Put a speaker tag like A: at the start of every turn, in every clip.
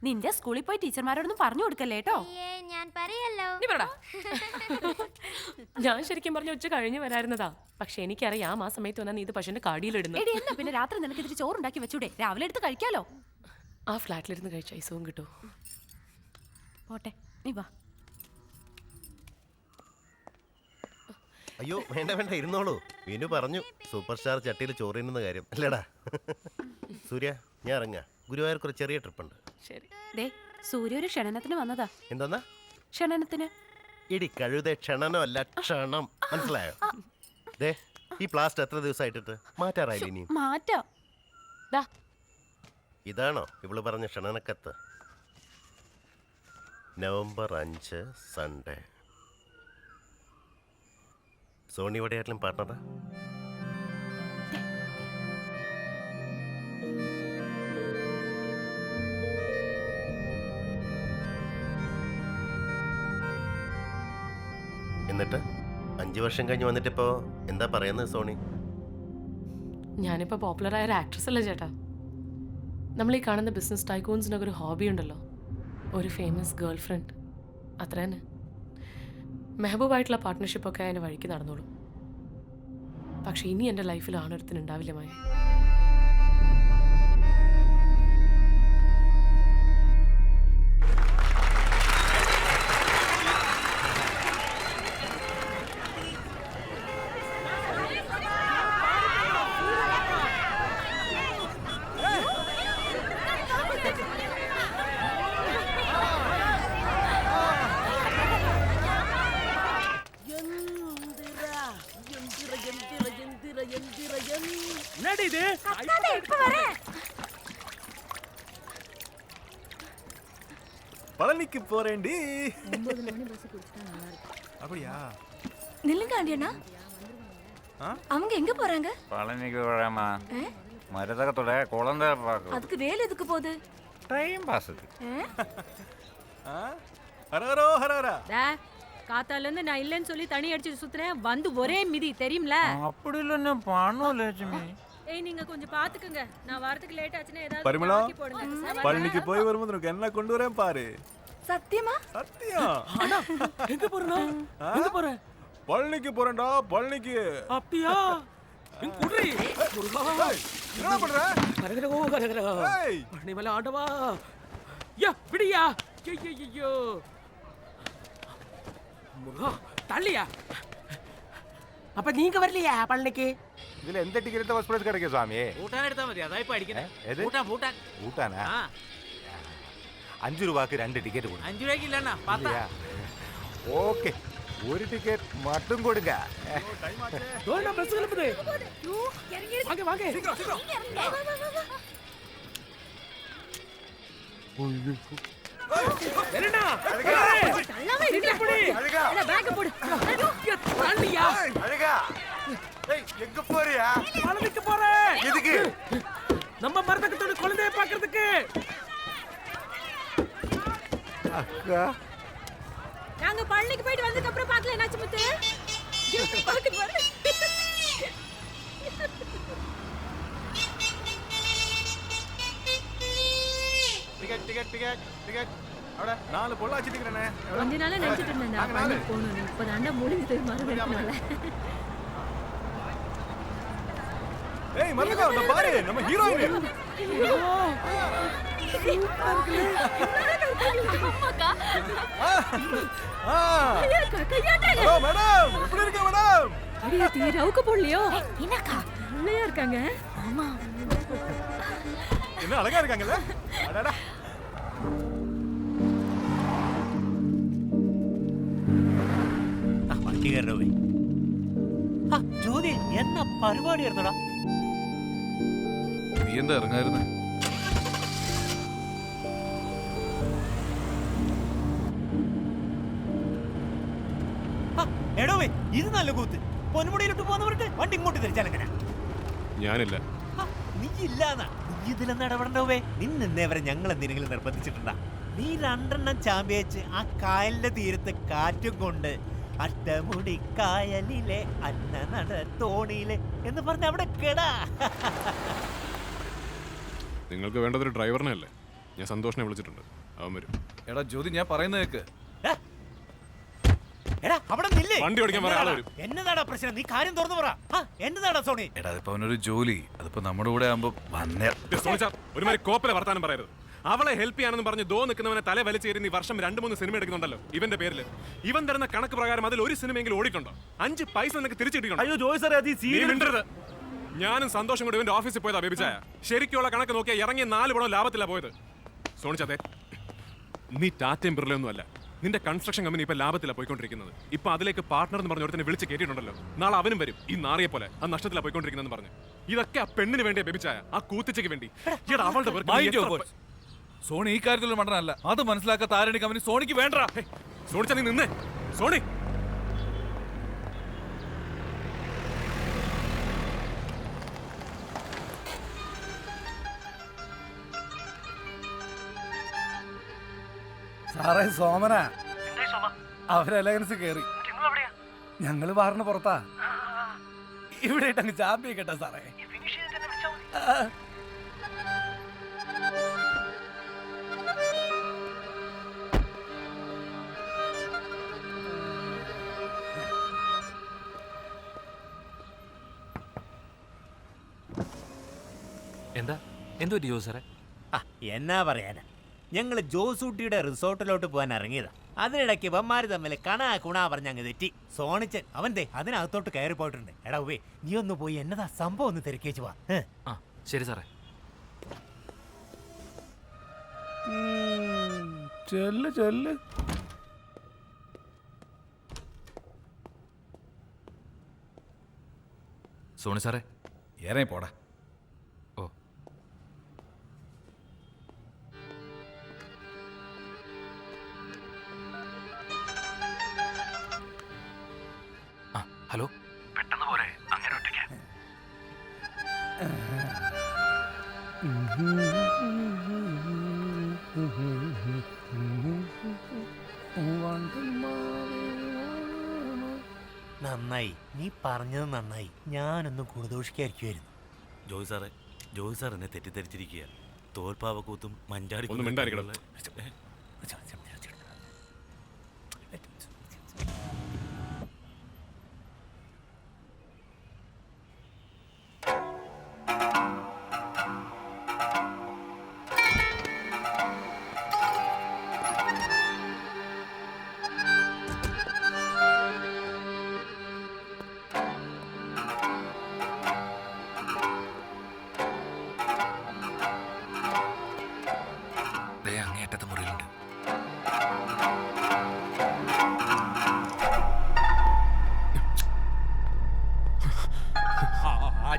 A: നിന്റെ സ്കൂളിൽ പോയി ടീച്ചർമാരോടൊന്നും പറഞ്ഞു കൊടുക്കല്ലേ കേട്ടോ.
B: ഞാൻ പറയല്ലോ.
C: ഞാൻ ശരിക്കും പറഞ്ഞ ഉച്ച കഴിഞ്ഞ് വരായിരുന്നതാ. പക്ഷെ എനിക്കറിയാം ആ സമയത്ത് വന്നാൽ നീ ഇത് പശുവിന്റെ കാടിയിലിടുന്നു.
A: എന്നാ പിന്നെ രാത്രി നിനക്ക് ഇതിരി ചോറുണ്ടാക്കി വെച്ചൂടെ, രാവിലെ എടുത്ത് കഴിക്കാലോ.
C: ആ ഫ്ലാറ്റിലിരുന്ന് കഴിച്ച ഐസവും കിട്ടൂ.
A: പോട്ടെ, നീ വാ.
D: അയ്യോ വേണ്ട വേണ്ട, ഇരുന്നോളൂ. വിനു പറഞ്ഞു സൂപ്പർ സ്റ്റാർ ചട്ടിയിൽ ചോറിനുന്ന കാര്യം അല്ലേടാ. സൂര്യ, ഞാൻ ഇറങ്ങാ. ഗുരുവായൂർക്ക് ഒരു ചെറിയ ട്രിപ്പ് ഉണ്ട്.
C: ശരി.
A: ദേ സൂര്യ ഒരു ക്ഷണനത്തിന് വന്നതാ.
D: എന്താ
A: ക്ഷണനത്തിന്?
D: ഇടി കഴുത, ക്ഷണനമല്ല ക്ഷണം, മനസ്സിലായോ? ദേ ഈ പ്ലാസ്റ്റർ എത്ര ദിവസമായിട്ടിട്ട് മാറ്റാറായില്ല ഇനിയും?
A: മാറ്റാം.
D: ഇതാണോ ഇവള് പറഞ്ഞ ക്ഷണനക്കത്ത്? November 5 Sunday. സോണി എവിടെയായിട്ടും പാർട്ണറാ? എന്നിട്ട് 5 വർഷം കഴിഞ്ഞ് വന്നിട്ടിപ്പോ എന്താ പറയുന്നത് സോണി?
C: ഞാനിപ്പോ പോപ്പുലറായ ഒരു ആക്ട്രസ് അല്ലേ ചേട്ടാ. നമ്മൾ ഈ കാണുന്ന ബിസിനസ് ടൈക്കൂൺസിനൊക്കെ ഒരു ഹോബി ഉണ്ടല്ലോ, ഒരു ഫേമസ് ഗേൾ ഫ്രണ്ട്, അത്ര തന്നെ. മെഹബൂബായിട്ടുള്ള പാർട്ട്ണർഷിപ്പൊക്കെ അതിൻ്റെ വഴിക്ക് നടന്നോളും. പക്ഷെ ഇനി എൻ്റെ ലൈഫിൽ ആണൊരുത്തിനുണ്ടാവില്ല മായ.
E: பழனிக்கு போறேன்டி. அப்படியா?
B: நில்லுங்க ஆண்டியண்ணா, அவங்க எங்க போறாங்க?
F: பழனிக்கு போறாமா? மருதகத்தோட குழந்தை பார்க்க.
B: அதுக்கு வேலை எதுக்கு போகுது?
F: டைம் பாஸுக்கு.
E: ஹரஹரோ ஹரஹரா.
G: காத்தால இருந்து நான் இல்லன்னு சொல்லி தண்ணி அடிச்சு சுத்துறேன், வந்து ஒரே மிதி தெரியும்ல.
F: அப்படி இல்ல பண்ணும் லட்சுமி.
G: ஏய் நீங்க கொஞ்சம் பாத்துக்கங்க, நான் வரதுக்கு லேட் ஆச்சுன்னா ஏதாவது
E: பரிமளா,
G: ஆக்கி போடுங்க.
E: பழனிக்கு போய் வரும்போது உனக்கு என்ன கொண்டு வரேன் பாரு.
B: சத்தியமா?
E: சத்தியம்.
H: எங்க போறனா? எங்க போற?
E: பழனிக்கு போறேன்டா, பழனிக்கு.
H: அப்படியா? குடி.
E: என்ன பண்ற?
H: கரகரோ கரகரோ.
E: ஏய்,
H: பழனி மேல ஆடவா. யா, விடியா. ஐயோ. முருகா, தள்ளியா. அப்ப நீங்க வரலையா பழனிக்கு?
F: இதுல எந்த டிக்கெட் பஸ் பிரைஸ் கிடைக்கும் சாமி?
H: ஊட்டான எடுத்தா மதியா, அதான் இப்ப அடிக்கிறேன்.
F: எது?
H: ஊட்டான்.
F: ஊட்டானா? 5 ரூபாய்க்கு 2 டிக்கெட் கொடுங்க.
H: 5 ரூபாய்க்கு இல்லன்னா பார்த்தா.
F: ஓகே, ஒரு டிக்கெட் மட்டும் கொடுங்க.
E: டைம் ஆச்சு.
H: தோனா பஸ் கிளம்புது. வாங்க. சீக்கிரம். என்னடா?
G: எல்லாமே இருக்கு.
F: அழகா.
G: அட பேக் போடு.
H: தள்ளியா.
F: அழகா. ஏய், எங்க போறியா?
H: பழனிக்கு போறேன்.
F: எதுக்கு?
H: நம்ம மருதகத்தோட குழந்தையை பார்க்கிறதுக்கு.
F: அக்கா,
G: நாங்க பழனிக்கு போயிட்டு வந்ததுக்கு அப்புறம் பார்க்கல என்னாச்சு முத்து? பாத்து பாரு.
E: டிக்கெட். அட 4 பொள்ளாச்சி டிக்கெட்னே.
G: கொஞ்ச நாளா நினைச்சிட்டு இருந்தேன் நான் பழனிக்கு போகணும்னு. இப்பதாண்டா முடிஞ்சது மறுபடியும்.
E: ஏய் மல்லிகா, அந்த பாரு நம்ம ஹீரோயின்.
B: அம்மாக்கா.
E: ஹலோ மேடம், எப்படி இருக்கீங்க மேடம்?
G: அடியே தீ ரவுக்கு போடலையோ?
B: என்னக்கா?
G: உள்ளையா இருக்காங்க.
B: ஆமா.
E: என்ன அழகா இருக்காங்கல்ல? அடடா.
H: வண்டி கறவே. ஜோதி, என்ன പരിപാടി ആയിരുന്നടാ?
I: നീ എന്താ ഇറങ്ങായിരുന്നേ?
H: എടോവേ, ഇത് നല്ല കൂത്ത്. പൊന്മുടിയിലോട്ട് പോകുന്നവർക്ക് വണ്ടി ഇങ്ങോട്ട് തിരിച്ചാലെങ്ങനെ?
I: ഞാനില്ല.
H: നീ ഇല്ലാന്നാ? നീ ഇതിലെന്ന് ഇടപെടണ്ടോവേ? നിന്നേവരെ ഞങ്ങൾ എന്തെങ്കിലും നിർബന്ധിച്ചിട്ടുണ്ടാ? നീ 2 ചാമ്പ്യച്ച് ആ കായലിന്റെ തീരത്ത് കാറ്റും കൊണ്ട് അട്ടമുടിക്കായലിലെ അന്ന നട തോണിയിലെ എന്ന് പറഞ്ഞ അവിടെ കെടാ.
I: നിങ്ങൾക്ക് വേണ്ടതൊരു ഡ്രൈവറിനെ അല്ലേ? ഞാൻ സന്തോഷിനെ വിളിച്ചിട്ടുണ്ട്, അവൻ വരും.
E: എടാ ജ്യോതി, ഞാൻ പറയുന്നത് കേക്ക്.
H: എടാ അവിടെ നില്ലേ.
I: വണ്ടി ഓടിക്കാൻ പറയാൻ ആള് വരും.
H: എന്നതാടാ പ്രശ്നം? നീ കാര്യം തുറന്നു പറ. എന്നതാടാ സോണി?
E: എടാ അതിപ്പോ അവനൊരു ജോലി, അതിപ്പോ നമ്മുടെ കൂടെ ആകുമ്പോ വന്നേ.
I: ഒരുമാതിരി കോപ്പല വർത്താനം പറയരുത്. അവളെ ഹെൽപ്പ് ചെയ്യാനെന്ന് പറഞ്ഞ് ദോ നിൽക്കുന്നവനെ തല വലിച്ചേരി നീ വർഷം 2-3 സിനിമ എടുക്കുന്നുണ്ടല്ലോ ഇവന്റെ പേരിൽ. ഇവൻ തരുന്ന കണക്ക് പ്രകാരം അതിൽ ഒരു സിനിമയെങ്കിലും ഓടിയിട്ടുണ്ടോ? 5 പൈസ നിനക്ക് തിരിച്ചിട്ടുണ്ടോ?
E: അയ്യോ ജോയ് സാറേ, അത്
I: ഞാനും സന്തോഷം കൂടി ഇവന്റെ ഓഫീസിൽ പോയതാ ബേബിച്ചായ. ശരിക്കുള്ള കണക്ക് നോക്കിയാൽ ഇറങ്ങിയ 4 പണം ലാഭത്തിലാ പോയത്. സോണിച്ചതെ, നീ ടാറ്റയും ബിർലയൊന്നും അല്ല. നിന്റെ കൺസ്ട്രക്ഷൻ കമ്പനി ഇപ്പൊ ലാഭത്തിലാണ് പോയിക്കൊണ്ടിരിക്കുന്നത്. ഇപ്പൊ അതിലേക്ക് പാർട്ണർ എന്ന് പറഞ്ഞ ഒരുത്തനെ വിളിച്ച് കേട്ടിട്ടുണ്ടല്ലോ. നാളെ അവനും വരും ഈ നാറിയെ പോലെ ആ നഷ്ടത്തിലാണ് പോയിക്കൊണ്ടിരിക്കുന്നതെന്ന് പറഞ്ഞു. ഇതൊക്കെ ആ പെണ്ണിന് വേണ്ടിയാ ബേബിച്ചായ, ആ കൂത്തിച്ചയ്ക്ക് വേണ്ടി. അവളുടെ
E: സോണി ഈ കാര്യത്തിൽ മണ്ടനല്ല. അത് മനസ്സിലാക്കാത്ത ആരുടെ കമ്പനി സോണിക്ക് വേണ്ട.
I: സോണിച്ചാ നീ നിന്നേ. സോണി
J: സാറേ, സോമന അവരലയൻസ് കേറി. ഞങ്ങള് വാറിന് പുറത്താ. ഇവിടെ ഇട്ടങ്ങ് ചാമ്പി കേട്ടോ സാറേ.
H: എന്തോ ജോസ് സാറേ? എന്നാ പറയാനാ, ഞങ്ങള് ജോസൂട്ടിയുടെ റിസോർട്ടിലോട്ട് പോകാൻ ഇറങ്ങിയതാ. അതിനിടയ്ക്ക് ഇവന്മാര് തമ്മിൽ കുണാ പറഞ്ഞങ്ങ് തെറ്റി. സോണിച്ചൻ അവന്റെ അതിനകത്തോട്ട് കയറി പോയിട്ടുണ്ട്. എടാ ഉവേ, നീ ഒന്ന് പോയി എന്നതാ സംഭവം ഒന്ന് തിരക്കേച്ചു വാ.
E: ശരി സാറേ.
J: ചെല്ല് ചെല്ല്.
E: സോണി സാറേ, ഇറങ്ങി പോടാ. ഓ ഹലോ, പെട്ടെന്ന് പോരെ, അങ്ങനെ ഒറ്റയ്ക്ക്.
H: നന്നായി, നീ പറഞ്ഞത് നന്നായി. ഞാനൊന്നും കുടുദോഷിക്കായിരിക്കുമായിരുന്നു.
F: ജോയ് സാർ എന്നെ തെറ്റിദ്ധരിച്ചിരിക്കുക. തോൽപ്പാവക്കൂത്തും മഞ്ചാടി
I: ഒന്നും മിണ്ടായിരിക്കണം.
E: അങ്ങേറ്റത്തെ മുറിയിലുണ്ട്.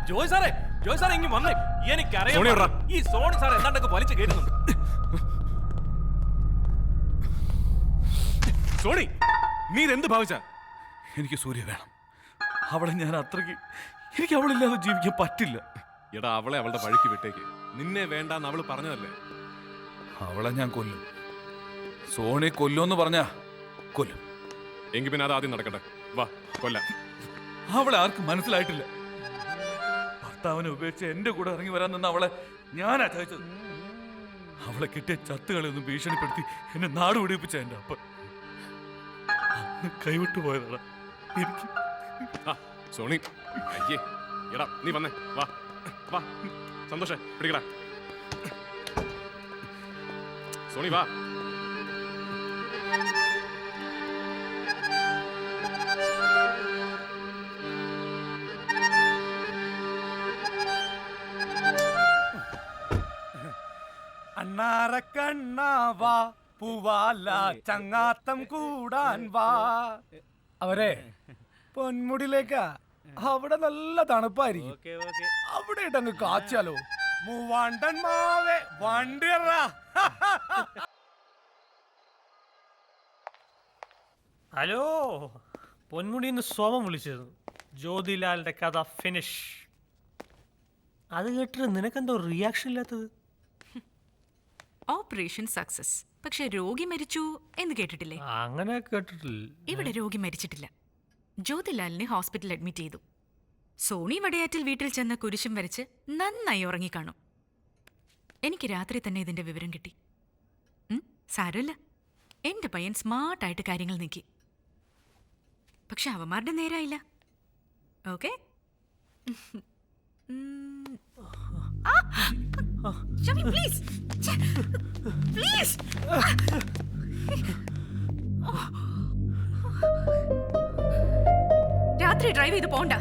H: ജോയ് സാറേ, ഇങ്ങ് വന്നേ. എനിക്കറിയാം ഈ സോണി സാർ എന്താണ്ടൊക്കെ വലിച്ചു കേട്ടുന്നുണ്ട്.
I: സോണി, നീ ഇതെന്ത് ഭാവിച്ച?
E: എനിക്ക് സൂര്യ വേണം. അവളെ ഞാൻ അത്രയ്ക്ക്, എനിക്ക് അവളില്ലാതെ ജീവിക്കാൻ പറ്റില്ല.
I: എടാ, അവളെ അവളുടെ വഴിക്ക് വിട്ടേക്ക്. നിന്നെ വേണ്ടാന്ന് അവള് പറഞ്ഞതല്ലേ?
E: അവളെ ഞാൻ കൊല്ലും. സോണി കൊല്ലുമെന്ന് പറഞ്ഞാ കൊല്ലും.
I: എങ്കിൽ പിന്നെ അത് ആദ്യം നടക്കട്ടെ. വാ, കൊല്ലാം.
E: അവളെ ആർക്കും മനസ്സിലായിട്ടില്ല. ഭർത്താവിനെ ഉപേക്ഷിച്ച് എന്റെ കൂടെ ഇറങ്ങി വരാൻ നിന്ന് അവളെ ഞാനാ ചതിച്ചത്. അവളെ കിട്ടിയ ചത്തുകളെ ഒന്നും ഭീഷണിപ്പെടുത്തി എന്നെ നാട് പിടിപ്പിച്ച എന്റെ അപ്പൻ കൈവിട്ടു പോയതാണ്. എനിക്ക്
I: സോണി, അയ്യേ, എടാ നീ വന്നേ. വാ വാ, സന്തോഷേ പിടിക്കടാ. സോണി വാ.
J: അണ്ണാറക്കണ്ണാവാ പൂവാല ചങ്ങാത്തം കൂടാൻ വാ. അവരെ പൊന്മുടിയിലേക്കാ. അവിടെ നല്ല തണുപ്പായിരിക്കും. അവിടെ ഇട്ടങ്ങ് കാച്ചാലോ. മൂവാണ്ടൻ മാവേ വണ്ടിയറാ.
K: ഹലോ, പൊന്മുടിന്ന് സോമം വിളിച്ചത്. ജ്യോതിലാലിന്റെ കഥ ഫിനിഷ്. അത് കേട്ടിട്ട് നിനക്കെന്തോ റിയാക്ഷൻ ഇല്ലാത്തത്?
B: ഓപ്പറേഷൻ സക്സസ്, പക്ഷെ രോഗി മരിച്ചു എന്ന് കേട്ടിട്ടില്ലേ?
K: അങ്ങനെ കേട്ടിട്ടില്ല.
B: ഇവിടെ രോഗി മരിച്ചിട്ടില്ല. ജ്യോതിലാലിനെ ഹോസ്പിറ്റലിൽ അഡ്മിറ്റ് ചെയ്തു. സോണി വടയാറ്റിൽ വീട്ടിൽ ചെന്ന് കുരിശും വരച്ച് നന്നായി ഉറങ്ങിക്കാണും. എനിക്ക് രാത്രി തന്നെ ഇതിന്റെ വിവരം കിട്ടി. സാരമില്ല, എന്റെ പയ്യൻ സ്മാർട്ടായിട്ട് കാര്യങ്ങൾ നീക്കി. പക്ഷെ അവന്മാരുടെ നേരായില്ല. Okay, please please. രാത്രി ഡ്രൈവ് ചെയ്ത് പോണ്ട.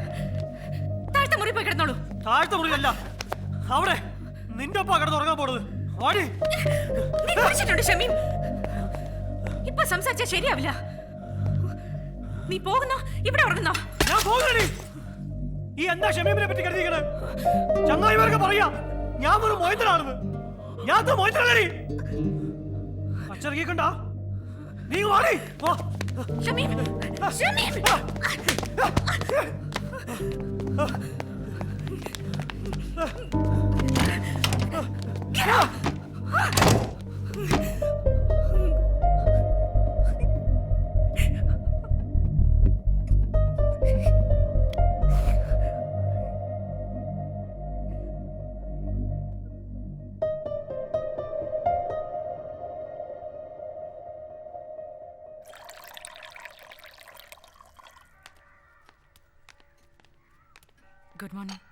B: താഴത്തെ മുറി പോയി കിടന്നോളൂ.
K: താഴത്തെ മുറിയല്ല, അവിടെ നിന്റെ ഒപ്പം കിടന്ന് ഉറങ്ങാൻ പോണത്. ഓടി.
B: നീ കുടിച്ചിട്ടുണ്ട് ഷമീം. ഇപ്പൊ സംസാരിച്ചാ ശരിയാവില്ല. നീ പോകുന്നോ ഇവിടെ ഉറങ്ങുന്നോ?
K: ഞാൻ പോകുന്നടി. ഈ എന്താ ഷമീമിനെ പറ്റി കരുതിക്കണേ? ചങ്ങായിമാർക്ക് പറയാ ഞാൻ ഒരു മൊയ്തനാണെന്ന്. ഞാൻ മൊയ്തനല്ലടി. അച്ചറിയിക്കണ്ട. നീ വാടി.
B: ഷമീം, ഷമീം. Good morning.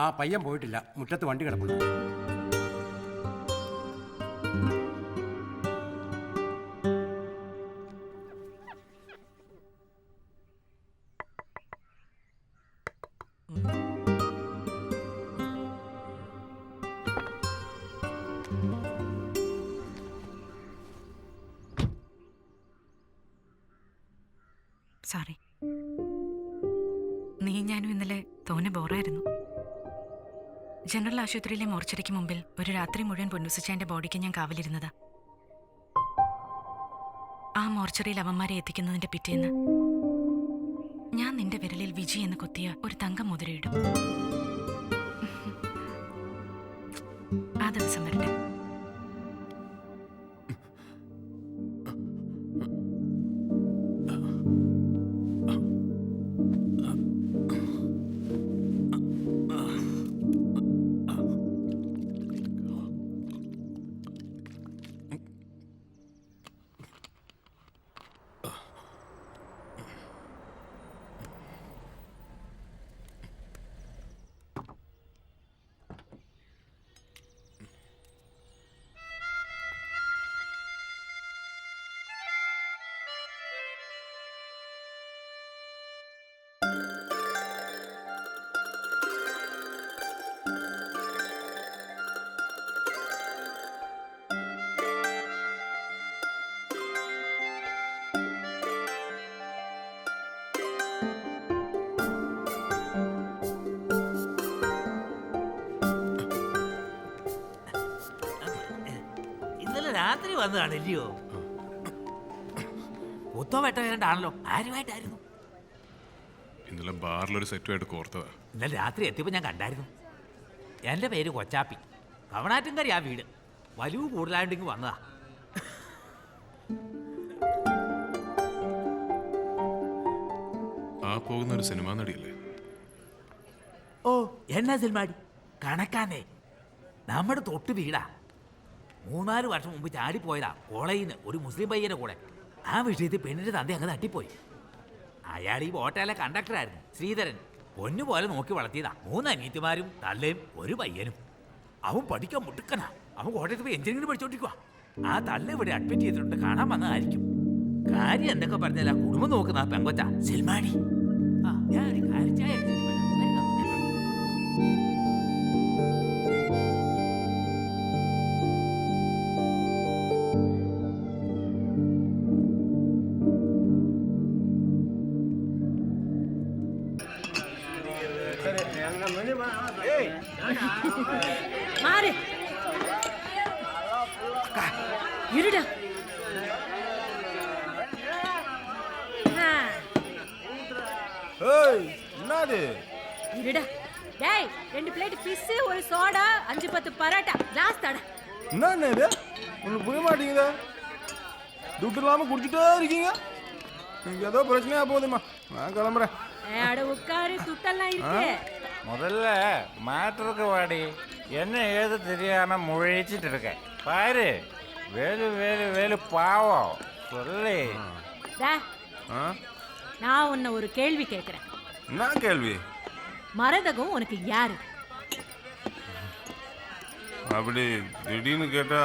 L: ആ പയ്യൻ പോയിട്ടില്ല, മുറ്റത്ത് വണ്ടി കിടപ്പുണ്ട്.
B: സോറി, നീ ഞാനും ഇന്നലെ തോന്നെ ബോറായിരുന്നു. ജനറൽ ആശുപത്രിയിലെ മോർച്ചറിക്ക് മുമ്പിൽ ഒരു രാത്രി മുഴുവൻ പൊന്നുസിച്ചാൻ്റെ ബോഡിക്ക് ഞാൻ കാവലിരുന്നതാ. ആ മോർച്ചറിയിൽ അവന്മാരെ എത്തിക്കുന്നതിന്റെ പിറ്റേന്ന് ഞാൻ നിന്റെ വിരലിൽ വിജി എന്ന് കൊത്തിയ ഒരു തങ്കം മുദ്രയിടും. ആ ദിവസം വരട്ടെ.
H: രാത്രി വന്നതാണല്ലയോ? ഒത്തോ വെട്ടോ രണ്ടാണല്ലോ. ആരുമായിട്ടായിരുന്നു?
I: ഇന്നലെ ബാറിലൊരു സെറ്റുമായിട്ട് കോർത്തതാ.
H: ഇന്നലെ രാത്രി എത്തിയപ്പോൾ ഞാൻ കണ്ടായിരുന്നു. എൻ്റെ പേര് കൊച്ചാപ്പി, കവണാറ്റുംകരി ആ വീട്. വലിവ് കൂടുതലായിട്ടെങ്കിൽ വന്നതാ.
I: ആ പോകുന്ന ഒരു സിനിമാ നടിയല്ലേ?
H: ഓ, എന്നാ സിനിമാടി? കണക്കാന്നേ, നമ്മുടെ തൊട്ട് വീടാ. 3-4 വർഷം മുമ്പ് ചാടിപ്പോയതാ കോളേജിൽ നിന്ന് ഒരു മുസ്ലിം പയ്യൻ്റെ കൂടെ. ആ വിഷയത്തിൽ പെണ്ണിൻ്റെ തന്ത അങ്ങ് തട്ടിപ്പോയി. അയാൾ ഈ ബോട്ടയിലെ കണ്ടക്ടറായിരുന്നു, ശ്രീധരൻ. പൊന്നുപോലെ നോക്കി വളർത്തിയതാ. 3 അനിയത്തിമാരും തള്ളയും ഒരു പയ്യനും. അവൻ പഠിക്കാൻ മുട്ടുക്കനാ. അവൻ കോട്ടയത്ത് പോയി എഞ്ചിനീയറിംഗ് പഠിച്ചോണ്ടിരിക്കുക. ആ തള്ള ഇവിടെ അഡ്മിറ്റ് ചെയ്തിട്ടുണ്ട്, കാണാൻ വന്നതായിരിക്കും. കാര്യം എന്തൊക്കെ പറഞ്ഞാൽ ആ കുടുംബം നോക്കുന്ന ആ പെങ്കൊച്ച സെൽമാടി. ആ, ഞാൻ ഒരു കാലിച്ചായ എടുത്തിട്ട് വരാം.
G: மாறு இருடா.
J: என்னது
G: இருடா. டேய், 2 பிளேட் ஃபிஷ், ஒரு சோடா, 5-10 பரோட்டா, கிளாஸ் தட.
J: என்ன இது உங்களுக்கு புரிய மாட்டேங்குதா? துட்டு இல்லாம குடிச்சிட்டே இருக்கீங்க. நீங்க ஏதோ பிரச்சனையா போகுதுமா, நான் கிளம்புறேன்.
G: அட உட்காரு, துட்டெல்லாம் இருக்கு.
M: முதல்ல மேட்டருக்கு வாடி என்ன ஏது தெரியாம முழிச்சிட்டு இருக்க பாரு வேலு வேலு வேலு பாவம் சொல்லி
G: நான் உன்னை ஒரு கேள்வி கேட்கிறேன்.
J: என்ன கேள்வி?
G: மரதகம் உனக்கு யாரு?
J: அப்படி திடீர்னு கேட்டா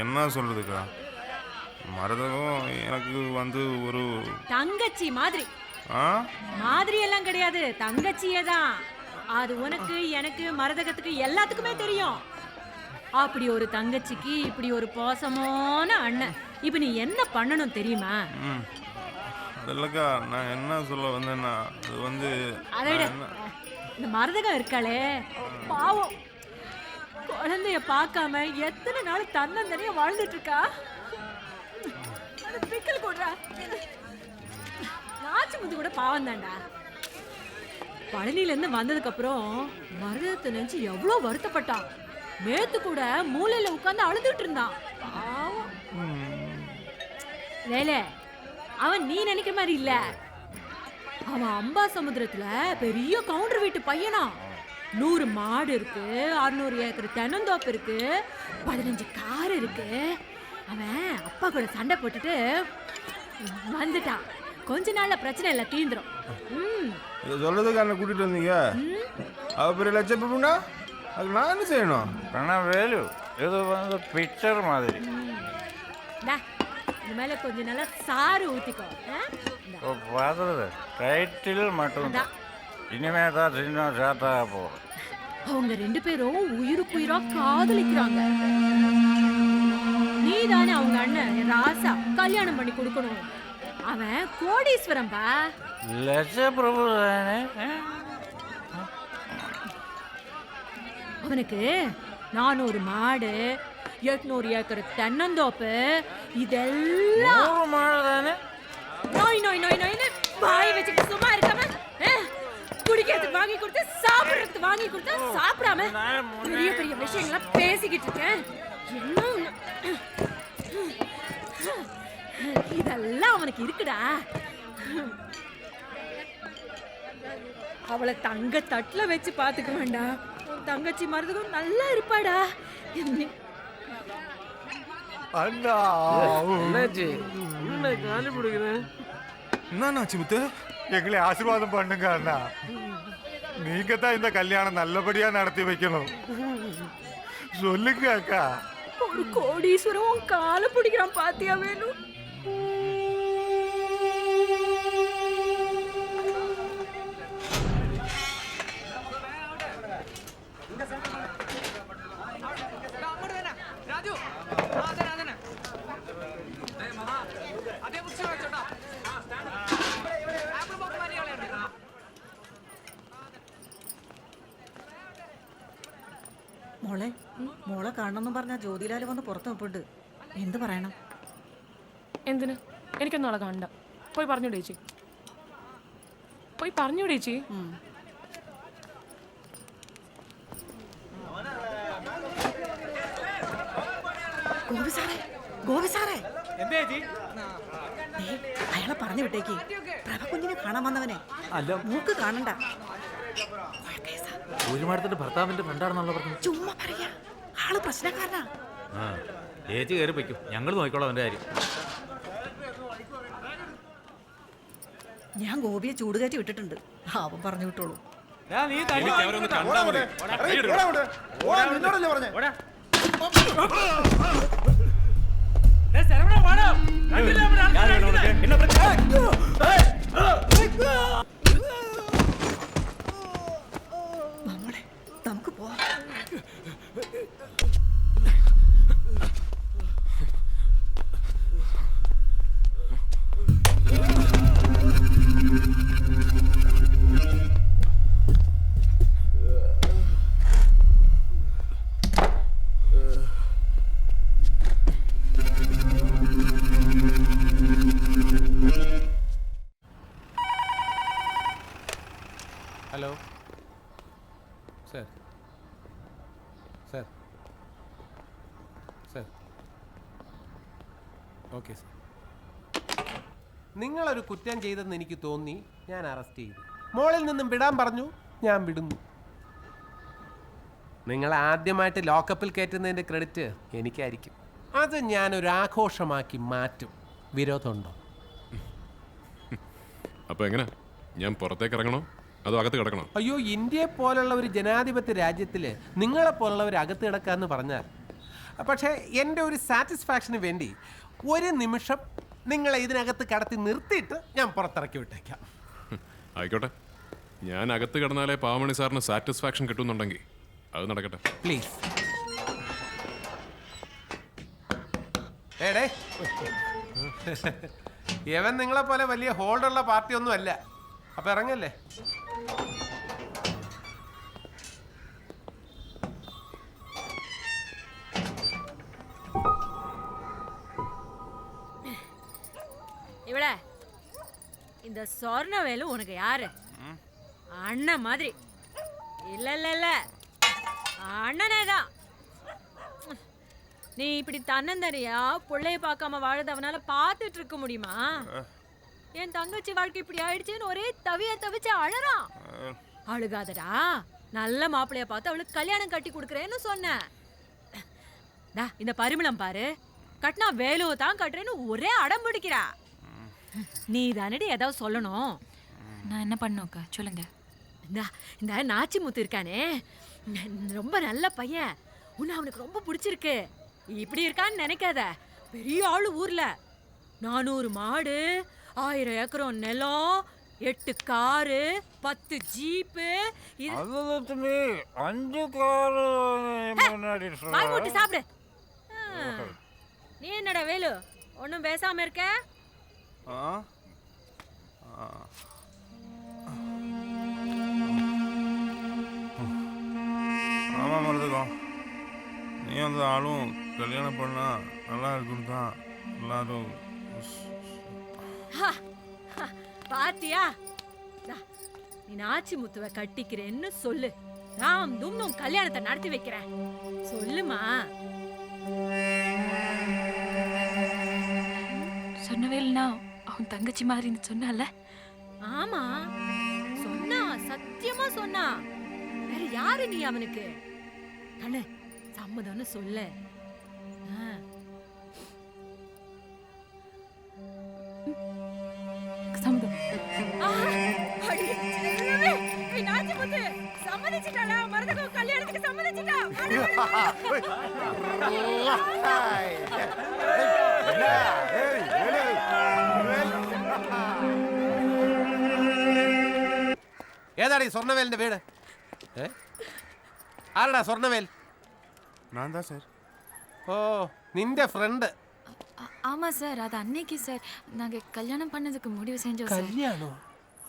J: என்ன சொல்றதுக்கா? மரதகம் எனக்கு வந்து ஒரு
G: தங்கச்சி மாதிரி. மாதிரி எல்லாம் கிடையாது, தங்கச்சியே தான். அது உனக்கு எனக்கு மரதகத்துக்கு எல்லாத்துக்குமே தெரியும். அப்படி ஒரு தங்கச்சிக்கு இப்படி ஒரு பாசமான அண்ணன். இப்ப நீ என்ன பண்ணணும் தெரியுமா?
J: இல்லக்கா, நான் என்ன சொல்ல வந்தேன்னா அது வந்து
G: அதை விட இந்த மரதகம் இருக்காளே பாவம், குழந்தைய பார்க்காம எத்தனை நாள் தன்னந்தனியா வாழ்ந்துட்டு இருக்கா. பிக்கல் கொடுறா நாச்சு முந்து கூட பாவம் தான்டா. பழனில இருந்து வந்ததுக்கு அப்புறம் மருதத்தை நினைச்சு எவ்வளவு வருத்தப்பட்டான். நேத்து கூட மூலையில உட்கார்ந்து அழுதுட்டு இருந்தான் பாவம். வேலை அவன் நீ நினைக்கிற மாதிரி இல்ல. அவன் அம்பா சமுத்திரத்துல பெரிய கவுண்டர் வீட்டு பையனா. 100 மாடு இருக்கு, 600 ஏக்கர் தென்னந்தோப்பு இருக்கு, 15 கார் இருக்கு. அவன் அப்பா கூட சண்டை போட்டுட்டு வந்துட்டான். கொஞ்ச நாள்ல பிரச்சனை இல்லை, தீந்துரும்.
J: இதை சொல்றதுக்கு என்ன கூட்டிட்டு வந்தீங்க? அவ பெரிய லட்சம் அதுக்கு நான் என்ன செய்யணும்?
M: ஆனால் வேலு இது வந்து பிக்சர் மாதிரி.
G: இது மேல கொஞ்ச நாளா சாறு ஊத்திக்கோ.
M: பார்த்துறது டைட்டில் மட்டும்தான். இனிமே தான் சின்ன சேத்தா போகிறோம்.
G: அவங்க 2 பேரும் உயிருக்கு உயிரா காதலிக்கிறாங்க. நீ தானே அவங்க அண்ணன் ராசா கல்யாணம் பண்ணி கொடுக்கணும். அவன் கோடீஸ்வரம்பா.
M: லட்ச பிரபு தானே.
G: அவனுக்கு 400 மாடு, 800 ஏக்கர் தென்னந்தோப்பு, இதெல்லாம்
M: மாடு தானே.
G: நோய் நோய் நோய் நோய்னு வாய் வச்சுட்டு சும்மா இருக்காம குடிக்கிறதுக்கு வாங்கி கொடுத்து சாப்பிடுறதுக்கு வாங்கி கொடுத்து சாப்பிடாம பெரிய பெரிய விஷயங்களா பேசிக்கிட்டு இருக்கேன். இதெல்லாம் அவனுக்கு இருக்குடா. அவளை தங்க தட்டுல வச்சு பாத்துக்க வேண்டாம். தங்கச்சி மருதுக்கும் நல்லா இருப்பாடா.
J: அண்ணா
K: என்னாச்சு? என்ன காலி பிடிக்கிறேன்?
J: என்னாச்சு முத்து?
F: எங்களை ஆசீர்வாதம் பண்ணுங்க அண்ணா. நீங்க தான் இந்த கல்யாணம் நல்லபடியா நடத்தி வைக்கணும். சொல்லுங்க அக்கா.
G: ஒரு கோடீஸ்வரம் காலை பிடிக்கிறான் பாத்தியா வேணும்.
N: മോളെ മോളെ കാണണമെന്നും പറഞ്ഞാൽ ജ്യോതിലാൽ വന്ന് പുറത്ത് നിൽപ്പുണ്ട്. എന്ത് പറയണം?
C: എന്തിന്? എനിക്കൊന്നും ആളെ കാണണ്ട. പോയി പറഞ്ഞു ചേച്ചി, പോയി പറഞ്ഞു ചേച്ചി.
N: ഗോപി സാറേ, ഗോപി സാറേ, അയാളെ പറഞ്ഞു വിട്ടേക്ക്. പ്രഭകുഞ്ഞിനെ കാണാൻ വന്നവനെ
K: അല്ല
N: മൂക്ക് കാണണ്ട.
K: ഒരുമാടത്തിന്റെ ഭർത്താവിന്റെ ഫ്രണ്ടാണെന്നുള്ള പറഞ്ഞു.
N: ചുമ്മാ പറയാ, ആള് പ്രശ്നക്കാരനാ.
K: ചേച്ചി കയറി വയ്ക്കും, ഞങ്ങൾ നോക്കിക്കോളാം അവന്റെ കാര്യം.
N: ഞാൻ ഗോപിയെ ചൂടുകയറ്റി വിട്ടിട്ടുണ്ട്. അവൻ പറഞ്ഞു വിട്ടോളൂ. നമുക്ക് പോവാം.
L: Hello sir, sir, sir, okay sir.
O: നിങ്ങളൊരു കുറ്റം ചെയ്തെന്ന് എനിക്ക് തോന്നി, ഞാൻ അറസ്റ്റ് ചെയ്തു. മോളിൽ നിന്നും വിടാൻ പറഞ്ഞു, ഞാൻ വിടുന്നു. നിങ്ങൾ ആദ്യമായിട്ട് ലോക്കപ്പിൽ കയറ്റുന്നതിൻ്റെ ക്രെഡിറ്റ് എനിക്കായിരിക്കും. അത് ഞാനൊരു ആഘോഷമാക്കി മാറ്റും. വിരോധമുണ്ടോ?
I: അപ്പൊ എങ്ങനെ, ഞാൻ പുറത്തേക്ക് ഇറങ്ങണോ അതോ അകത്ത് കിടക്കണോ?
O: അയ്യോ, ഇന്ത്യയെ പോലുള്ള ഒരു ജനാധിപത്യ രാജ്യത്തിൽ നിങ്ങളെ പോലുള്ളവർ അകത്ത് കിടക്കാന്ന് പറഞ്ഞാൽ, പക്ഷേ എൻ്റെ ഒരു സാറ്റിസ്ഫാക്ഷന് വേണ്ടി ഒരു നിമിഷം നിങ്ങളെ ഇതിനകത്ത് കടത്തി നിർത്തിയിട്ട് ഞാൻ പുറത്തിറക്കി വിട്ടേക്കാം.
I: ആയിക്കോട്ടെ, ഞാൻ അകത്ത് കിടന്നാലേ പാവമണി സാറിന് സാറ്റിസ്ഫാക്ഷൻ കിട്ടുന്നുണ്ടെങ്കിൽ അത് നടക്കട്ടെ.
O: പ്ലീസ്. ഏടേ, ഇവൻ നിങ്ങളെ പോലെ വലിയ ഹോൾഡുള്ള പാർട്ടി ഒന്നും അല്ല. അപ്പൊ ഇറങ്ങല്ലേ?
G: இவளே, இந்த சொர்ணவேலு உனக்கு யாரு? அண்ணன் மாதிரி. இல்ல இல்ல இல்ல, அண்ணனே தான். நீ இப்படி தன்னந்தனியா பிள்ளைய பார்க்காம வாழது அவனால பார்த்துட்டு இருக்க முடியுமா? என் தங்கச்சி வாழ்க்கை இப்படி ஆயிடுச்சுன்னு ஒரே தவிச்சு அழறான். அழுகாதடா, நல்ல மாப்பிள்ளைய பார்த்து அவளுக்கு கல்யாணம் கட்டி கொடுக்குறேன்னு சொன்னேன். இந்த பரிமளம் பாரு, கட்டினா வேலுவை தான் கட்டுறேன்னு ஒரே அடம் பிடிக்கிறா. நீ தானடி ஏதாவது சொல்லணும்.
P: நான் என்ன பண்ணுக்கா சொல்லுங்க.
G: இந்த நாச்சிமுத்து இருக்கானே, ரொம்ப நல்ல பையன். உன்னை அவனுக்கு ரொம்ப பிடிச்சிருக்கு. இப்படி இருக்கான்னு நினைக்காத. பெரிய ஆளு ஊர்ல. 400 மாடு, 1000 ஏக்கரம் நிலம், 8 காரு, 10 ஜீப்பு.
M: 5 காரு முன்னாடி
G: வாய் மூட்டு சாப்பிடு. நீ என்னடா வேலு ஒன்னும் பேசாம இருக்க?
J: ஆமா மருதுகம், நீ அந்த ஆளும் கல்யாணம் பண்ணா நல்லா இருக்கும் தான் எல்லாரும்.
G: பாத்தியா, நீ நாச்சிமுத்துவை கட்டிக்கிறேன்னு சொல்லு. ராம் தும்னும் கல்யாணத்தை நடத்தி வைக்கிறேன். சொல்லுமா.
P: சொன்னவேல்னா அவன் தங்கச்சி மாதிரின்னு சொன்னால?
G: ஆமா சொன்னா, சத்தியமா சொன்னா. வேற யாரு நீ அவனுக்கு? கண்ணு சம்மதம்னு சொல்லு.
P: சம்மதம்.
G: சம்மதிச்சிட்டாளா? மருதகம் கல்யாணத்துக்கு சம்மதிச்சிட்டா.
O: ഏതാടി സ്വർണ്ണവേലിന്റെ വീട്? ആരടാ സ്വർണ്ണവേൽ?
J: நான் தான் சார்.
O: ഓ, നിന്റെ ഫ്രണ്ട്.
P: ஆமா சார், அது அன்னைக்கு சார் நாங்க கல்யாணம் பண்ணதுக்கு முடிவு செஞ்சோம் சார்.
O: കല്യാണോ?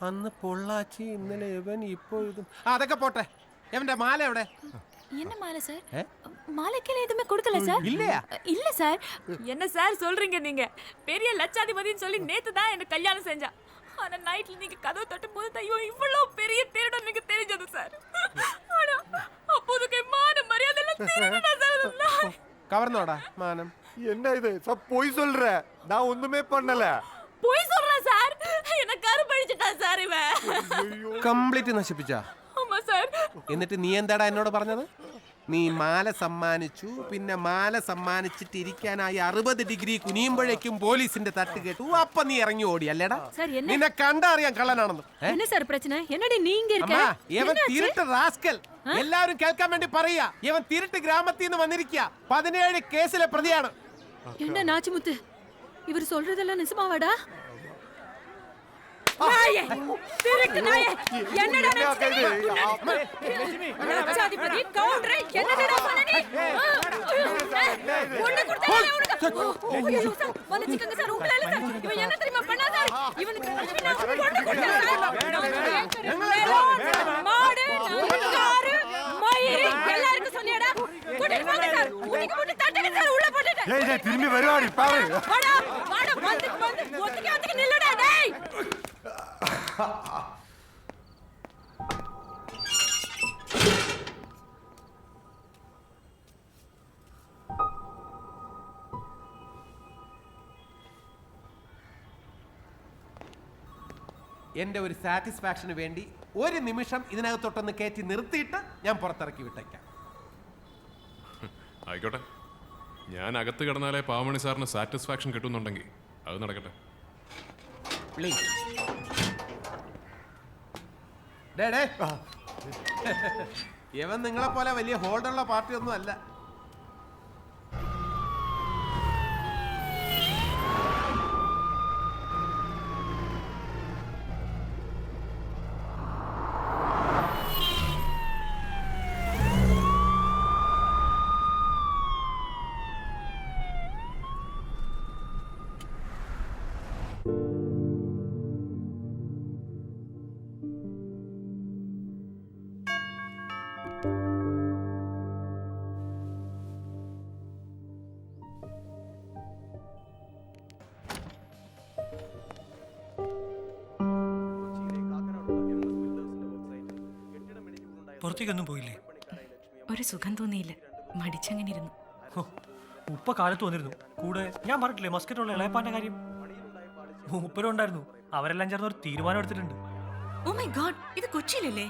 O: അന്ന് പൊള്ളാച്ചി, ഇന്നലെ ഇവൻ, ഇപ്പോ ഇതും. അതൊക്കെ പോട്ടെ. എവന്റെ മാല എവിടെ?
P: என்ன மாலை சார்? மாலைக்கெல்லாம் எதுவுமே கொடுக்கல சார்.
O: இல்லையா?
P: இல்ல சார். என்ன சார் சொல்றீங்க நீங்க? பெரிய லட்சாதிபதின்னு சொல்லி நேத்து தான் என்ன கல்யாணம் செஞ்சா. ஆனா நைட்ல நீங்க கதவு தட்டும் போது ஐயோ இவ்வளவு பெரிய திருடன் எனக்கு தெரிஞ்சது சார். ஆனா அப்போதுக்கு மான மரியாதை எல்லாம் திருடனா சார்.
O: கவர்ந்தோடா மானம்.
F: என்ன இது சப் போய் சொல்ற? நான் ஒண்ணுமே பண்ணல.
P: போய் சொல்றேன் சார். என்ன கருப்பழிச்சிட்டா சார் இவன்.
O: കംപ്ലീറ്റ് നശിപ്പിച്ചാ?
P: ஆமா சார்.
O: എന്നിട്ട് നീ എന്താടാ എന്നോട് പറഞ്ഞത്? നീ മാല സമ്മാനിച്ചു, പിന്നെ മാല സമ്മാനിച്ചിട്ടിരിക്കാനായി 60 ഡിഗ്രി കുനിയുമ്പോഴേക്കും പോലീസിന്റെ തട്ട് കേട്ടു. അപ്പൊ നീ ഇറങ്ങി ഓടി അല്ലേടാ? നിന്നെ കണ്ടറിയാൻ കള്ളനാണെന്ന്.
G: என்ன சார் பிரச்சனை? என்னடி நீங்க இருக்க?
O: ഇവൻ തിരുട്ട് റാസ്കൽ. എല്ലാവരും കേൾക്കാൻ വേണ്ടി പറയാ, ഇവൻ തിരുട്ട് ഗ്രാമത്തിൽ നിന്ന് വന്നിരിക്കുക. 17 കേസിലെ പ്രതിയാണ്.
G: என்ன நாச்சிமுத்து, இவர் சொல்றதெல்லாம் நிஜமாவாடா?
Q: நாயே, திருட்டு நாயே, என்னடா
F: நினைச்சிட்டு?
Q: லட்சாதிபதி கவுண்டரே, என்னடா பண்ண நீ? ஒண்ணு கொடுத்தா உனக்கு. மன்னிச்சுக்கங்க சார், உங்களால சார். இவன் என்ன தெரியுமா பண்ணா சார்? இவனுக்கு நான் ஒண்ணு கொடுத்தேன் சார். மாடு, காரு, மயிறு எல்லாருக்கும் சொன்னியாடா? கூட்டிட்டு போங்க சார். ஊட்டிக்கு போட்டு தட்டுங்க சார், உள்ள போட்டுட்டு.
F: ஏய் திரும்பி வருவாடி பாரு.
Q: வாடா வாடா, வந்து ஒத்துக்கு நில்லுடா டேய்.
O: എൻ്റെ ഒരു സാറ്റിസ്ഫാക്ഷന് വേണ്ടി ഒരു നിമിഷം ഇതിനകത്തൊട്ടൊന്ന് കയറ്റി നിർത്തിയിട്ട് ഞാൻ പുറത്തിറക്കി വിട്ടേക്കാം.
I: ആയിക്കോട്ടെ, ഞാൻ അകത്ത് കിടന്നാലേ പാവമണി സാറിന് സാറ്റിസ്ഫാക്ഷൻ കിട്ടുന്നുണ്ടെങ്കിൽ അത് നടക്കട്ടെ.
O: ഇവൻ നിങ്ങളെ പോലെ വലിയ ഹോൾഡുള്ള പാർട്ടി ഒന്നും അല്ല.
K: പുറത്തേക്കൊന്നും പോയില്ലേ?
B: ഒരു സുഖം തോന്നിയില്ല, മടിച്ചങ്ങനെ ഇരുന്നു.
K: ഉപ്പ കാലത്ത് വന്നിരുന്നു കൂടെ. ഞാൻ പറഞ്ഞിട്ടില്ലേ മസ്കറ്റുള്ള ഇളയപ്പാന്റെ കാര്യം? മൂപ്പരും ഉണ്ടായിരുന്നു. അവരെല്ലാം ചേർന്ന് ഒരു തീരുമാനം എടുത്തിട്ടുണ്ട്.
B: ഓ മൈ ഗോഡ്, ഇത് കൊച്ചിയിലല്ലേ?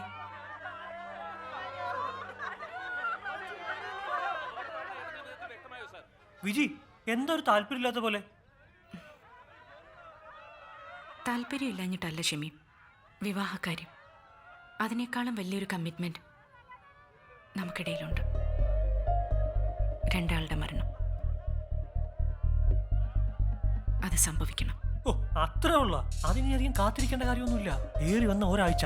K: വിജി, എന്താ ഒരു താല്പര്യമില്ലാത്ത പോലെ?
B: താല്പര്യമില്ലാഞ്ഞിട്ടല്ല ഷമി, വിവാഹക്കാര്യം. അതിനേക്കാളും വലിയൊരു കമ്മിറ്റ്മെന്റ് നമുക്കിടയിലുണ്ട്. 2 ആളുടെ മരണം. അത് സംഭവിക്കണം.
K: ഓ, അത്രേ ഉള്ള. അതിനി അധികം കാത്തിരിക്കേണ്ട കാര്യമൊന്നുമില്ല. ഏറി വന്ന ഒരാഴ്ച,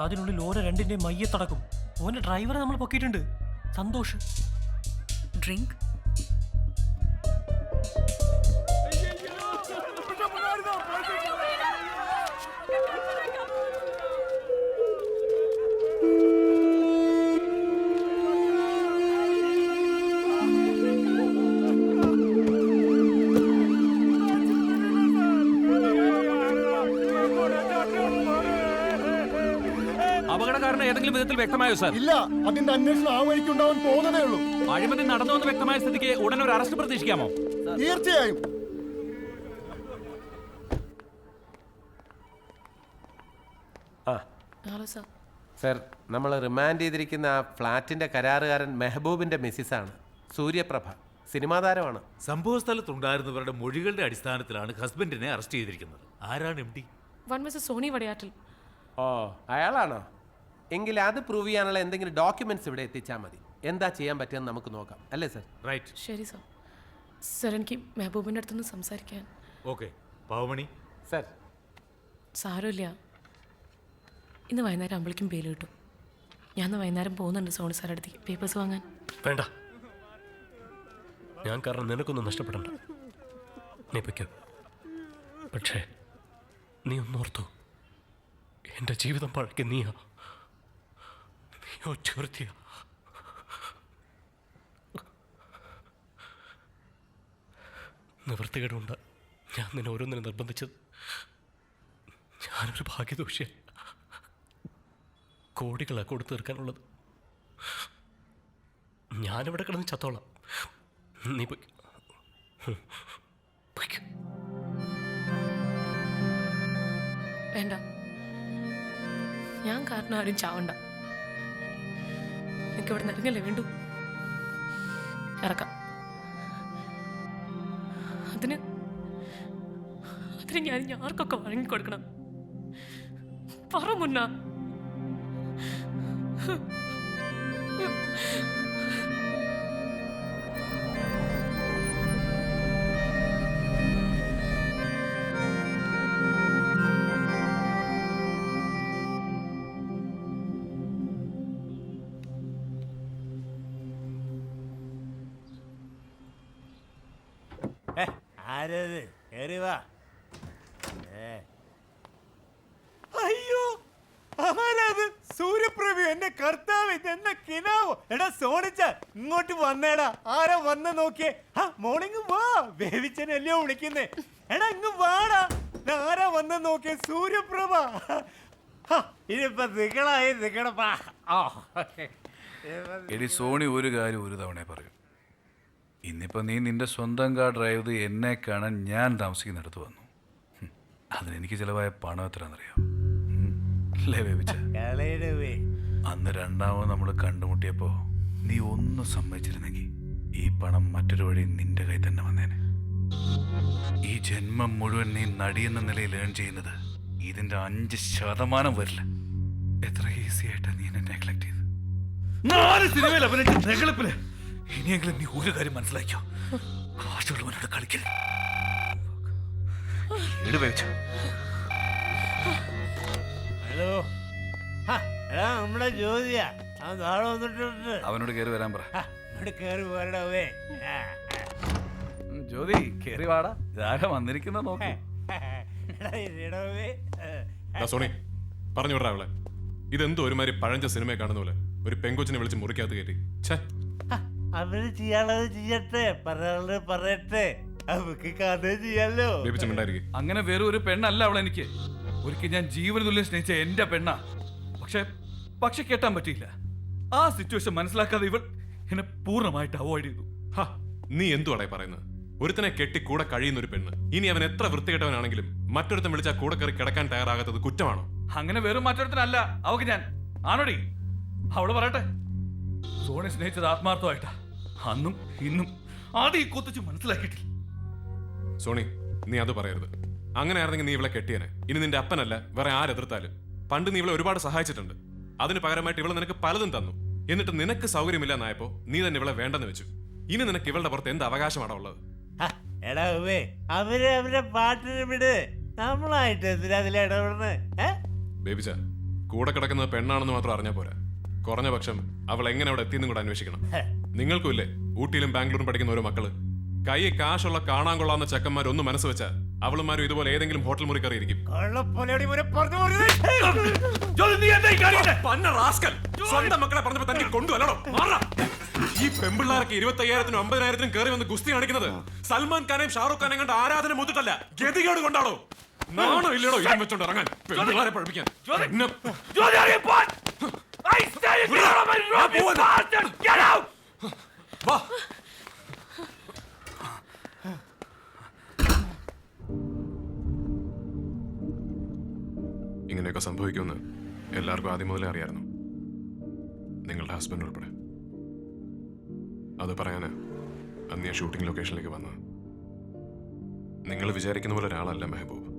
K: അതിനുള്ളിൽ ഓരോ 2ന്റെയും മയ്യത്തടക്കും. ഓന്റെ ഡ്രൈവറെ നമ്മൾ പൊക്കിയിട്ടുണ്ട്. സന്തോഷ്.
B: ഡ്രിങ്ക്
L: അപകടകാരണം ഏതെങ്കിലും വിധത്തിൽ വ്യക്തമായോ സാർ?
R: ഇല്ല, അതിന്റെ അന്വേഷണം ആ വഴിക്കുണ്ടാവാൻ പോകുന്നതേ ഉള്ളൂ.
L: അഴിമതി നടന്നുവെന്ന് വ്യക്തമായ സ്ഥിതിക്ക് ഉടൻ ഒരു അറസ്റ്റ് പ്രതീക്ഷിക്കാമോ?
R: തീർച്ചയായും.
C: Hello sir.
O: സർ, നമ്മൾ റിമാൻഡ് ചെയ്തിരിക്കുന്ന ആ ഫ്ലാറ്റിന്റെ കരാറുകാരൻ മെഹബൂബിന്റെ മിസ്സിസാണ്, സൂര്യപ്രഭ. സിനിമാ താരമാണ്.
S: സംഭവ സ്ഥലത്തുണ്ടായിരുന്നവരുടെ മൊഴികളുടെ അടിസ്ഥാനത്തിലാണ് ഹസ്ബൻഡിനെ അറസ്റ്റ് ചെയ്തിരിക്കുന്നത്. ആരാണ് MD?
C: സോണി വടയാറ്റിൽ.
O: ഓ, അയാളാണോ? എങ്കിൽ അത് പ്രൂവ് ചെയ്യാനുള്ള എന്തെങ്കിലും ഡോക്യുമെന്റ്സ് ഇവിടെ എത്തിച്ചാൽ മതി. എന്താ ചെയ്യാൻ പറ്റുമെന്ന് നമുക്ക് നോക്കാം, അല്ലേ സർ?
S: റൈറ്റ്.
C: ശരി സാർ. സർ, എനിക്ക് മെഹബൂബിൻ്റെ അടുത്തുനിന്ന് സംസാരിക്കാൻ.
S: ഓക്കെ. പാവമണി
O: സർ.
C: സാരമില്ല, ഇന്ന് വൈകുന്നേരം ആകുമ്പോഴേക്കും ബെയിൽ കിട്ടും. ഞാൻ ഇന്ന് വൈകുന്നേരം പോകുന്നുണ്ട് സോണി സാറിൻ്റെ അടുത്തേക്ക് പേപ്പേഴ്സ് വാങ്ങാൻ.
T: വേണ്ട, ഞാൻ കാരണം നിനക്കൊന്നും നഷ്ടപ്പെടണ്ട. നീ പൊയ്ക്കോ. പക്ഷേ നീ ഒന്നോർത്തു, എൻ്റെ ജീവിതം പഴക്കി നീയോ ചെറുത്തിയ. നിവൃത്തികേടുണ്ട് ഞാൻ നിന്നെ ഓരോന്നിനും നിർബന്ധിച്ചത്. ഞാനൊരു ഭാഗ്യദോഷിയാണ്. കോടികളാണ് കൊടുത്തു തീർക്കാനുള്ളത്. ഞാനിവിടെ കിടന്ന് ചത്തോളാം. നീ പൊയ്ക്കോ.
C: വേണ്ട, ഞാൻ കാരണം ആരും ചാവണ്ട. എനിക്ക് ഇവിടെ നിറങ്ങല്ലേ വേണ്ടു. ഇറക്കാം. അതിന് ഞാൻ ആർക്കൊക്കെ വാങ്ങിക്കൊടുക്കണം? പറ മുന്ന.
H: ആരത്? കേറി വാ.
U: അയ്യോ, ആരത്? സൂര്യപ്രഭ, എന്റെ കർത്താവ്, എന്ന കിനാവോ? എടാ സോണിച്ച, ഇങ്ങോട്ട് വന്നേടാ. ആരാ വന്ന് നോക്കിയേ? മോർണിംഗ് വാ, വേവിച്ചനല്ലോ വിളിക്കുന്നേ. എടാ ഇങ്ങ് വാടാ. ആരാ വന്ന് നോക്കിയേ? സൂര്യപ്രഭ.
H: ഇതിപ്പോ നിങ്ങളായി നിങ്ങളപ്പാ.
V: എടി സോണി, ഒരു കാര്യം ഒരു തവണ പറയും. ഇന്നിപ്പോൾ നീ നിന്റെ സ്വന്തം കാർ ഡ്രൈവ് ചെയ്ത് എന്നെ കാണാൻ ഞാൻ താമസിക്കുന്നിടത്ത് വന്നു. അതിനെനിക്ക് ചിലവായ പണം എത്രയാണെന്നറിയാം? അന്ന് രണ്ടാമത് നമ്മൾ കണ്ടുമുട്ടിയപ്പോൾ നീ ഒന്ന് സമ്മതിച്ചിരുന്നെങ്കിൽ ഈ പണം മറ്റൊരു വഴി നിന്റെ കയ്യിൽ തന്നെ വന്നേനെ. ഈ ജന്മം മുഴുവൻ നീ നടിയെന്ന നിലയിൽ ഏൺ ചെയ്യുന്നത് ഇതിന്റെ 5% വരില്ല. എത്ര ഈസി ആയിട്ടാണ് നീ എന്നെ നെഗ്ലക്ട് ചെയ്ത് 4 സിനിമയിൽ അഭിനയിച്ച നെഗളിപ്പില്. ഇനിയെങ്കിലും നീ ഒരു കാര്യം മനസ്സിലാക്കിയോ, കാശുള്ളവനോട് കളിക്കരുത്.
H: ഹലോ, നമ്മുടെ ജ്യോതിയാ, നാളെ വന്നിട്ടുണ്ട്.
V: അവനോട് കയറി വരാൻ പറ.
H: ഇവിടെ കയറി പോരടവേ.
V: ജ്യോതി കേറി വാടാ, ഇതാരാ വന്നിരിക്കുന്ന നോക്കി.
I: സോണി പറഞ്ഞു വിടാ അവളെ. ഇതെന്തോ ഒരുമാതിരി പഴഞ്ച സിനിമയെ കാണുന്ന പോലെ ഒരു പെങ്കൊച്ചിനെ വിളിച്ച് മുറിക്കകത്ത് കയറ്റി.
H: അവര് ചെയ്യാനുള്ളത് ചെയ്യട്ടെ, പറയാനുള്ളത് പറയട്ടെ, അവർക്ക് കഥ ചെയ്യാലോ.
V: അങ്ങനെ വേറെ ഒരു പെണ്ണല്ല അവൾ എനിക്ക്. ഒരിക്കൽ ഞാൻ ജീവന തുല്യം സ്നേഹിച്ച എന്റെ പെണ്ണാ. പക്ഷെ കെട്ടാൻ പറ്റിയില്ല. ആ സിറ്റുവേഷൻ മനസ്സിലാക്കാതെ ഇവൾ എന്നെ പൂർണ്ണമായിട്ട് അവോയ്ഡ് ചെയ്തു.
I: നീ എന്തുവാടാ പറയുന്നത്? ഒരുത്തനെ കെട്ടി കൂടെ കഴിയുന്ന ഒരു പെണ്ണ് ഇനി അവൻ എത്ര വൃത്തികെട്ടവനാണെങ്കിലും മറ്റൊരുത്തൻ വിളിച്ചാൽ കൂടെ കയറി കിടക്കാൻ തയ്യാറാകാത്തത് കുറ്റമാണോ?
V: അങ്ങനെ വെറും മറ്റൊരുത്തനല്ല അവക്ക് ഞാൻ. ആണോടി? അവള് പറയട്ടെ. സോണി സ്നേഹിച്ചത് ആത്മാർത്ഥമായിട്ടാ. അന്നും ഇന്നും ആദ്യം ഈ കൊത്തിച്ച് മനസ്സിലാക്കിയിട്ടില്ല.
I: സോണി നീ അത് പറയരുത്. അങ്ങനെ ആയിരുന്നെങ്കിൽ നീ ഇവളെ കെട്ടിയനെ. ഇനി നിന്റെ അപ്പനല്ല വേറെ ആരെതിർത്താലും. പണ്ട് നീ ഇവളെ ഒരുപാട് സഹായിച്ചിട്ടുണ്ട്. അതിന് പകരമായിട്ട് ഇവളെ നിനക്ക് പലതും തന്നു. എന്നിട്ട് നിനക്ക് സൗകര്യമില്ലെന്നായപ്പോ നീ തന്നെ ഇവളെ വേണ്ടെന്ന് വെച്ചു. ഇനി നിനക്ക് ഇവളുടെ പുറത്ത് എന്ത് അവകാശമാണോ ഉള്ളത്?
H: എടാ അവരെ പാട്ടിന് വിട്, നമ്മളായിട്ട് എന്തിനാ അതിൽ ഇടപെടണേ?
I: ബേബിച്ച കൂടെ കിടക്കുന്നത് പെണ്ണാണെന്ന് മാത്രം അറിഞ്ഞാൽ പോരാ. കുറഞ്ഞ പക്ഷം അവൾ എങ്ങനെ അവിടെ എത്തിയെന്നും കൂടെ അന്വേഷിക്കണം. നിങ്ങൾക്കും ഇല്ലേ ഊട്ടിയിലും ബാംഗ്ലൂരും പഠിക്കുന്ന ഓരോ മക്കള്? കൈ കാശുള്ള കാണാൻ കൊള്ളാവുന്ന ചെക്കന്മാരൊന്നും മനസ്സ് വെച്ചാ അവളുമാരും ഇതുപോലെ ഏതെങ്കിലും ഹോട്ടൽ മുറി കയറി ഇരിക്കും. സ്വന്തം മക്കളെ പറഞ്ഞപ്പോ തന്നെ കൊണ്ടുവല്ലോ. ഈ പെമ്പിള്ളാരൊക്കെ 25,000-നും 50,000-നും കയറി വന്ന് ഗുസ്തി കാണിക്കുന്നത് സൽമാൻ ഖാനെയും ഷാറുഖ് ഖാനെയും കണ്ട ആരാധന മുത്തിട്ടല്ല, ഗതികേട് കൊണ്ടാണോ? നാണോ ഇല്ലടോ ഇതും വെച്ചോണ്ട് ഇറങ്ങാൻ പെമ്പിള്ളാരെ പഠിപ്പിക്കാൻ? വാ. ഇങ്ങനെയൊക്കെ സംഭവിക്കുമെന്ന് എല്ലാവർക്കും ആദ്യം മുതലേ അറിയായിരുന്നു, നിങ്ങളുടെ ഹസ്ബൻഡ് ഉൾപ്പെടെ. അത് പറയാന് അന്ന് ഞാൻ ഷൂട്ടിംഗ് ലൊക്കേഷനിലേക്ക് വന്നത്. നിങ്ങൾ വിചാരിക്കുന്ന പോലെ ഒരാളല്ല മെഹബൂബ്.